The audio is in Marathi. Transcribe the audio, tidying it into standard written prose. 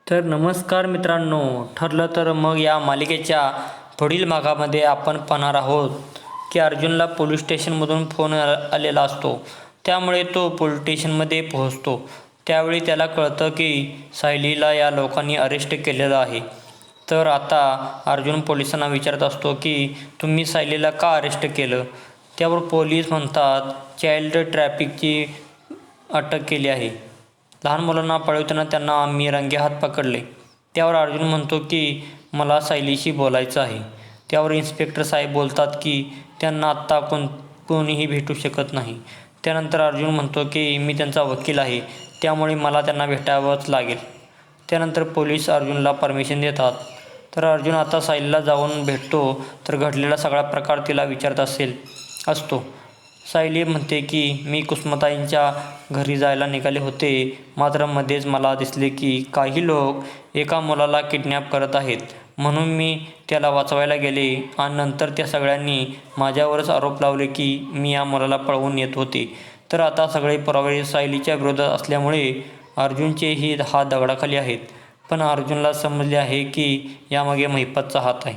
तर नमस्कार मित्रांनो, ठरलं तर मग या मालिकेच्या पुढील भागामध्ये आपण पाहणार आहोत की अर्जुनला पोलीस स्टेशनमधून फोन आलेला असतो. त्यामुळे तो पोलीस स्टेशनमध्ये पोहोचतो. त्यावेळी त्याला कळतं की सायलीला या लोकांनी अरेस्ट केलेलं आहे. तर आता अर्जुन पोलिसांना विचारत असतो की तुम्ही सायलीला का अरेस्ट केलं. त्यावर पोलीस म्हणतात चाइल्ड ट्रॅफिकची अटक केली आहे. लहान मुलांना पळवताना त्यांना आम्ही रंगेहात पकडले. त्यावर अर्जुन म्हणतो की मला सायलीशी बोलायचं आहे. त्यावर इन्स्पेक्टर साहेब बोलतात की त्यांना आत्ता कोणीही भेटू शकत नाही. त्यानंतर अर्जुन म्हणतो की मी त्यांचा वकील आहे, त्यामुळे मला त्यांना भेटावंच लागेल. त्यानंतर पोलीस अर्जुनला परमिशन देतात. तर अर्जुन आता सायलीला जाऊन भेटतो तर घडलेला सगळा प्रकार तिला विचारत असतो. सायली म्हणते की मी कुसुमताईंच्या घरी जायला निघाले होते, मात्र मध्येच मला दिसले की काही लोक एका मुलाला किडनॅप करत आहेत, म्हणून मी त्याला वाचवायला गेले आणि नंतर त्या सगळ्यांनी माझ्यावरच आरोप लावले की मी या मुलाला पळवून नेत होते. तर आता सगळे पुरावे सायलीच्या विरोधात असल्यामुळे अर्जुनचेही हात दगडाखाली आहेत. पण अर्जुनला समजले आहे की यामागे महिपतचा हात आहे.